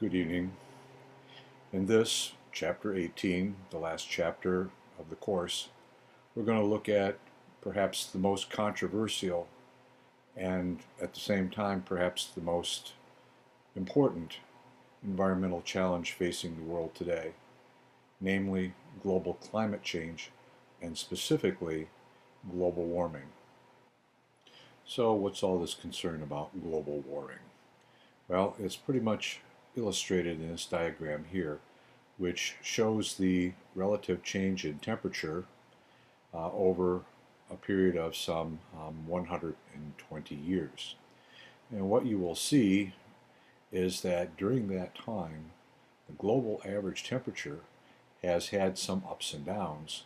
Good evening. In this, chapter 18, the last chapter of the course, we're going to look at perhaps the most controversial and at the same time perhaps the most important environmental challenge facing the world today, namely global climate change and specifically global warming. So what's all this concern about global warming? Well, it's pretty much illustrated in this diagram here, which shows the relative change in temperature over a period of some 120 years. And what you will see is that during that time, the global average temperature has had some ups and downs,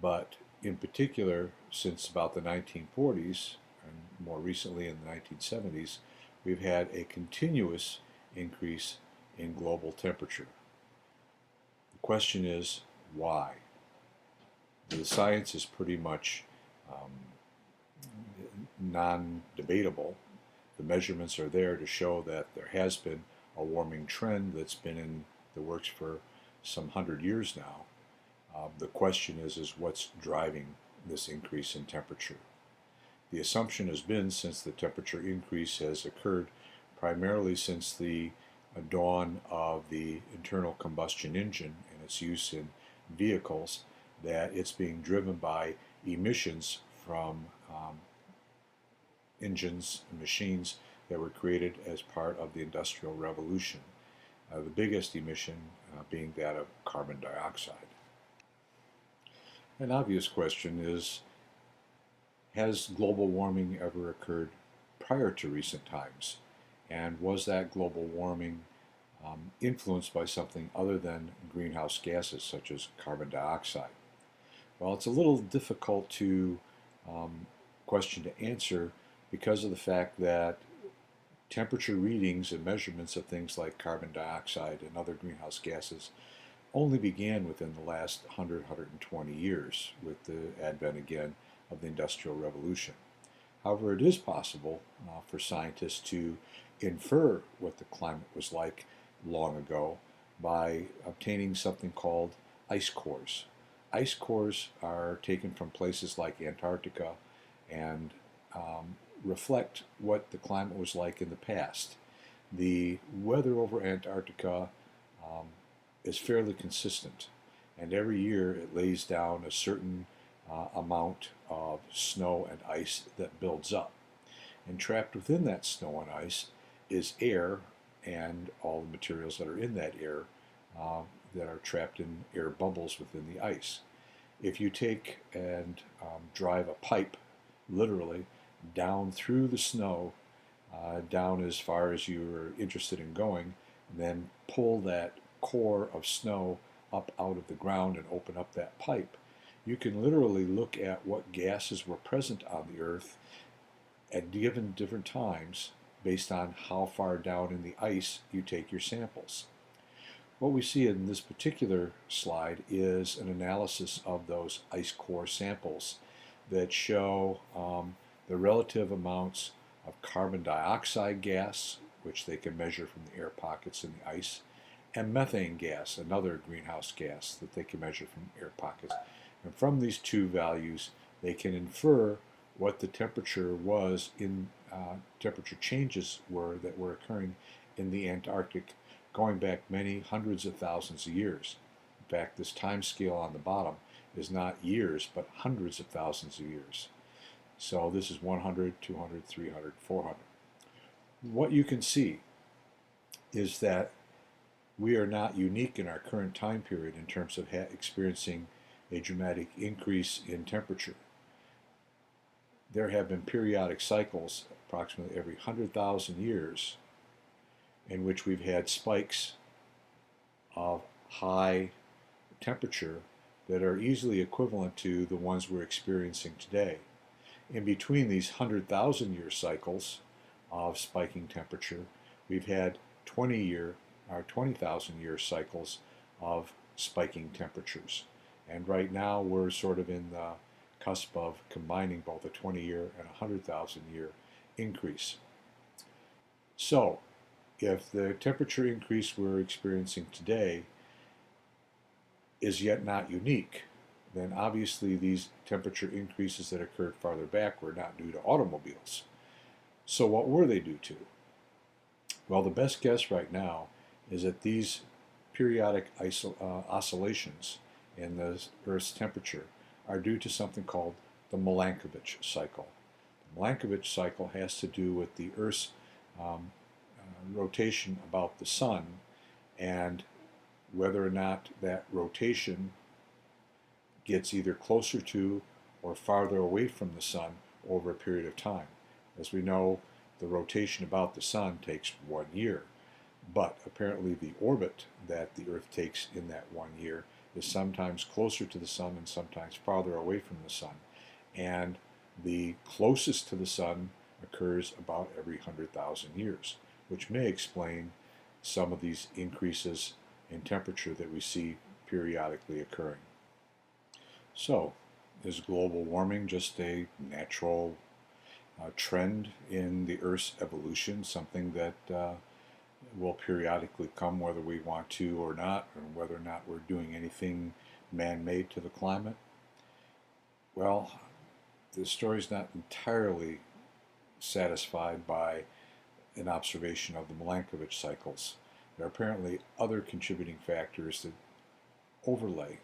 but in particular, since about the 1940s, and more recently in the 1970s, we've had a continuous increase in global temperature. The question is, why? The science is pretty much non-debatable. The measurements are there to show that there has been a warming trend that's been in the works for some 100 years now. The question is what's driving this increase in temperature? The assumption has been, since the temperature increase has occurred primarily since the dawn of the internal combustion engine and its use in vehicles, that it's being driven by emissions from engines and machines that were created as part of the Industrial Revolution. The biggest emission being that of carbon dioxide. An obvious question is, has global warming ever occurred prior to recent times? And was that global warming influenced by something other than greenhouse gases such as carbon dioxide? Well, it's a little difficult to question to answer because of the fact that temperature readings and measurements of things like carbon dioxide and other greenhouse gases only began within the last 120 years with the advent again of the Industrial Revolution. However, it is possible for scientists to infer what the climate was like long ago by obtaining something called ice cores. Ice cores are taken from places like Antarctica and reflect what the climate was like in the past. The weather over Antarctica is fairly consistent, and every year it lays down a certain amount of snow and ice that builds up. And trapped within that snow and ice is air and all the materials that are in that air that are trapped in air bubbles within the ice. If you take and drive a pipe, literally, down through the snow, down as far as you're interested in going, and then pull that core of snow up out of the ground and open up that pipe, you can literally look at what gases were present on the Earth at given different times based on how far down in the ice you take your samples. What we see in this particular slide is an analysis of those ice core samples that show the relative amounts of carbon dioxide gas, which they can measure from the air pockets in the ice, and methane gas, another greenhouse gas that they can measure from air pockets. And from these two values, they can infer what the temperature was in temperature changes were that were occurring in the Antarctic going back many hundreds of thousands of years. In fact, this time scale on the bottom is not years, but hundreds of thousands of years. So this is 100, 200, 300, 400. What you can see is that we are not unique in our current time period in terms of experiencing a dramatic increase in temperature. There have been periodic cycles, approximately every 100,000 years, in which we've had spikes of high temperature that are easily equivalent to the ones we're experiencing today. In between these 100,000-year cycles of spiking temperature, we've had 20,000-year cycles of spiking temperatures. And right now we're sort of in the cusp of combining both a 20-year and a 100,000-year increase. So If the temperature increase we're experiencing today is yet not unique, then obviously these temperature increases that occurred farther back were not due to automobiles. So what were they due to? Well, the best guess right now is that these periodic oscillations in the Earth's temperature are due to something called the Milankovitch cycle. The Milankovitch cycle has to do with the Earth's rotation about the sun and whether or not that rotation gets either closer to or farther away from the sun over a period of time. As we know, the rotation about the sun takes 1 year, but apparently the orbit that the Earth takes in that 1 year is sometimes closer to the sun and sometimes farther away from the sun. And the closest to the sun occurs about every 100,000 years, which may explain some of these increases in temperature that we see periodically occurring. So, is global warming just a natural trend in the Earth's evolution, something that will periodically come whether we want to or not, or whether or not we're doing anything man-made to the climate? Well, the story's not entirely satisfied by an observation of the Milankovitch cycles. There are apparently other contributing factors that overlay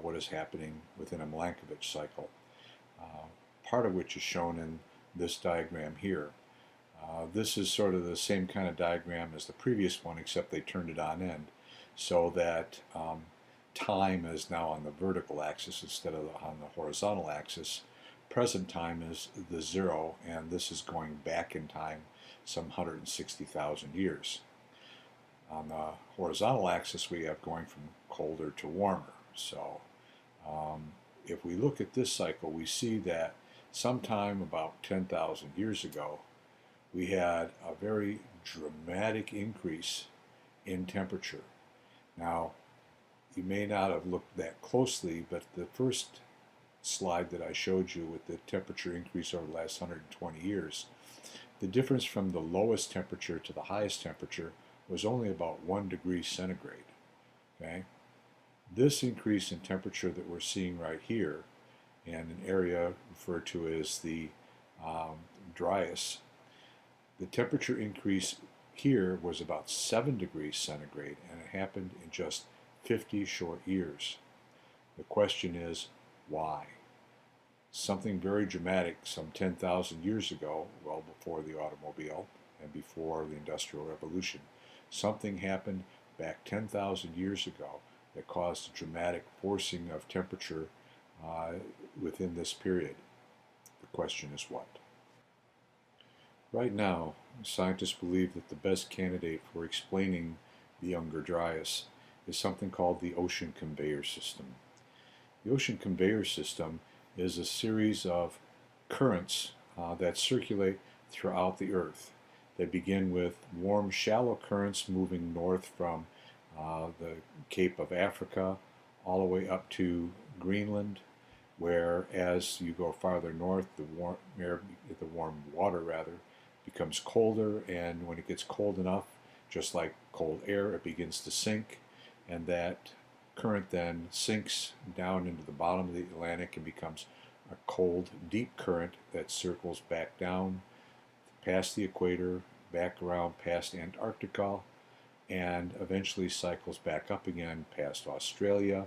what is happening within a Milankovitch cycle, part of which is shown in this diagram here. This is sort of the same kind of diagram as the previous one, except they turned it on end so that time is now on the vertical axis instead of on the horizontal axis. Present time is the 0, and this is going back in time some 160,000 years. On the horizontal axis, we have going from colder to warmer. So if we look at this cycle, we see that sometime about 10,000 years ago, we had a very dramatic increase in temperature. Now, you may not have looked that closely, but the first slide that I showed you with the temperature increase over the last 120 years, the difference from the lowest temperature to the highest temperature was only about 1 degree centigrade. Okay? This increase in temperature that we're seeing right here, in an area referred to as the Dryas, the temperature increase here was about 7 degrees centigrade, and it happened in just 50 short years. The question is, why? Something very dramatic some 10,000 years ago, well before the automobile and before the Industrial Revolution, something happened back 10,000 years ago that caused a dramatic forcing of temperature within this period. The question is what? Right now, scientists believe that the best candidate for explaining the Younger Dryas is something called the ocean conveyor system. The ocean conveyor system is a series of currents that circulate throughout the Earth. They begin with warm, shallow currents moving north from the Cape of Africa all the way up to Greenland, where as you go farther north, the warm water becomes colder, and when it gets cold enough, just like cold air, it begins to sink, and that current then sinks down into the bottom of the Atlantic and becomes a cold, deep current that circles back down past the equator, back around past Antarctica, and eventually cycles back up again past Australia.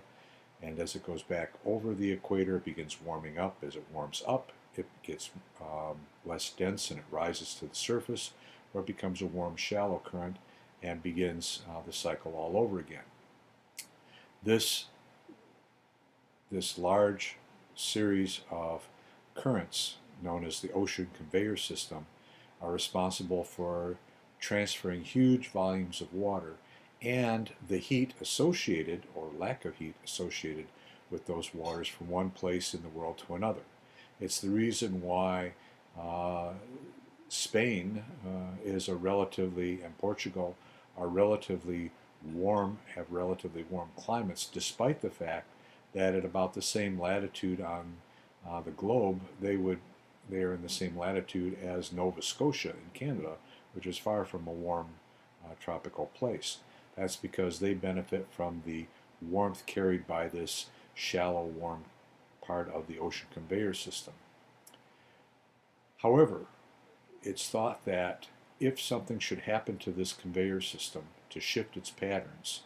And as it goes back over the equator, it begins warming up. As it warms up, it gets less dense and it rises to the surface, where it becomes a warm, shallow current and begins the cycle all over again. This large series of currents, known as the ocean conveyor system, are responsible for transferring huge volumes of water and the heat associated, or lack of heat associated, with those waters from one place in the world to another. It's the reason why Spain is and Portugal are relatively warm, have relatively warm climates, despite the fact that at about the same latitude on the globe, they are in the same latitude as Nova Scotia in Canada, which is far from a warm tropical place. That's because they benefit from the warmth carried by this shallow, warm part of the ocean conveyor system. However, it's thought that if something should happen to this conveyor system to shift its patterns,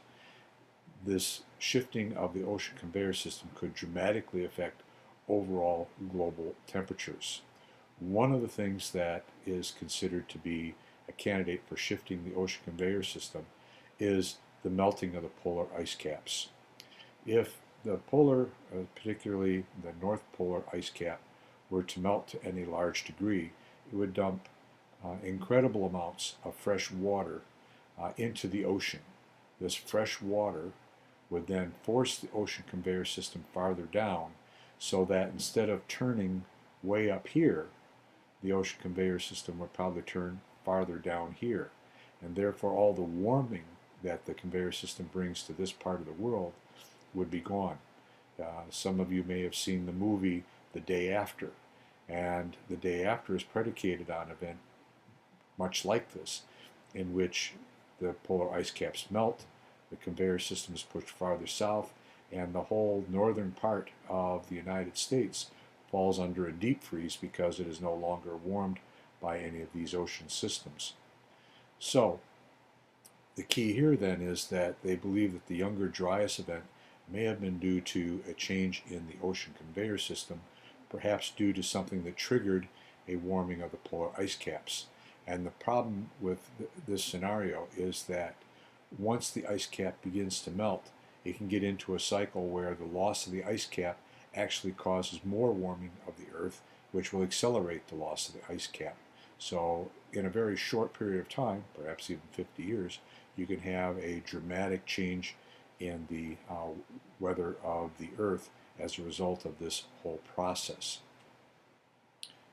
this shifting of the ocean conveyor system could dramatically affect overall global temperatures. One of the things that is considered to be a candidate for shifting the ocean conveyor system is the melting of the polar ice caps. If the polar, particularly the North Polar ice cap, were to melt to any large degree, it would dump incredible amounts of fresh water into the ocean. This fresh water would then force the ocean conveyor system farther down, so that instead of turning way up here, the ocean conveyor system would probably turn farther down here. And therefore all the warming that the conveyor system brings to this part of the world would be gone. Some of you may have seen the movie The Day After, and The Day After is predicated on an event much like this, in which the polar ice caps melt, the conveyor system is pushed farther south, and the whole northern part of the United States falls under a deep freeze because it is no longer warmed by any of these ocean systems. So the key here then is that they believe that the Younger Dryas event may have been due to a change in the ocean conveyor system, perhaps due to something that triggered a warming of the polar ice caps. And the problem with this scenario is that once the ice cap begins to melt, it can get into a cycle where the loss of the ice cap actually causes more warming of the Earth, which will accelerate the loss of the ice cap. So in a very short period of time, perhaps even 50 years, you can have a dramatic change in the weather of the Earth as a result of this whole process.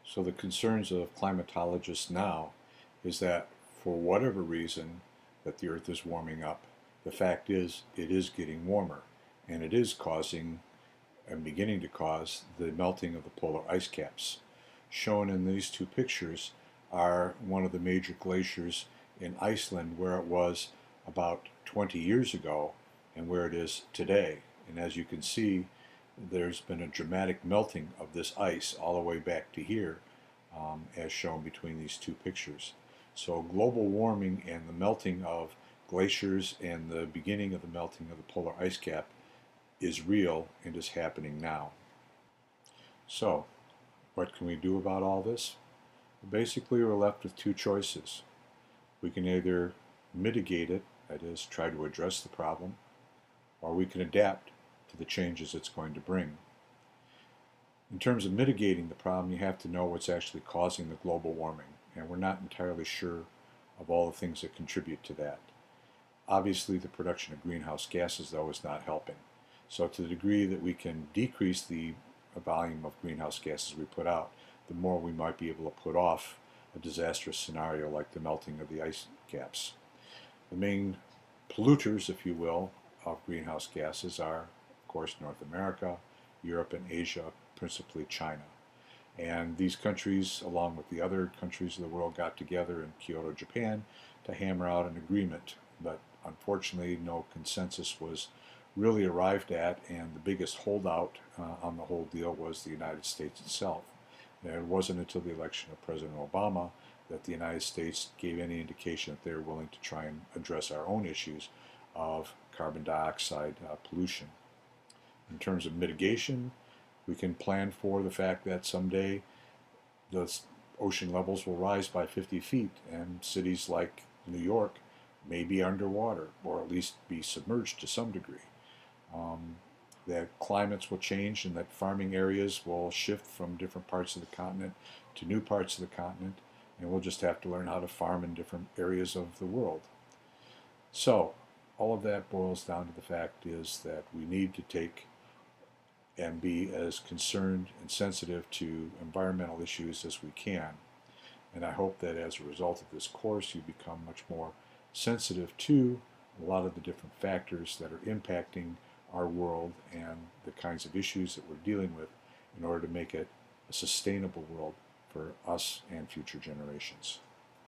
So the concerns of climatologists now is that for whatever reason that the Earth is warming up, the fact is it is getting warmer, and it is causing and beginning to cause the melting of the polar ice caps. Shown in these two pictures are one of the major glaciers in Iceland, where it was about 20 years ago and where it is today. And as you can see, there's been a dramatic melting of this ice all the way back to here, as shown between these two pictures. So global warming and the melting of glaciers and the beginning of the melting of the polar ice cap is real and is happening now. So what can we do about all this? Basically, we're left with two choices. We can either mitigate it, that is, try to address the problem, or we can adapt to the changes it's going to bring. In terms of mitigating the problem, you have to know what's actually causing the global warming, and we're not entirely sure of all the things that contribute to that. Obviously, the production of greenhouse gases, though, is not helping. So to the degree that we can decrease the volume of greenhouse gases we put out, the more we might be able to put off a disastrous scenario like the melting of the ice caps. The main polluters, if you will, of greenhouse gases are, of course, North America, Europe, and Asia, principally China. And these countries, along with the other countries of the world, got together in Kyoto, Japan, to hammer out an agreement. But unfortunately, no consensus was really arrived at, and the biggest holdout on the whole deal was the United States itself. And it wasn't until the election of President Obama that the United States gave any indication that they were willing to try and address our own issues of carbon dioxide pollution. In terms of mitigation, we can plan for the fact that someday the ocean levels will rise by 50 feet and cities like New York may be underwater or at least be submerged to some degree. That climates will change and that farming areas will shift from different parts of the continent to new parts of the continent, and we'll just have to learn how to farm in different areas of the world. So all of that boils down to the fact is that we need to take and be as concerned and sensitive to environmental issues as we can. And I hope that as a result of this course you become much more sensitive to a lot of the different factors that are impacting our world and the kinds of issues that we're dealing with in order to make it a sustainable world for us and future generations.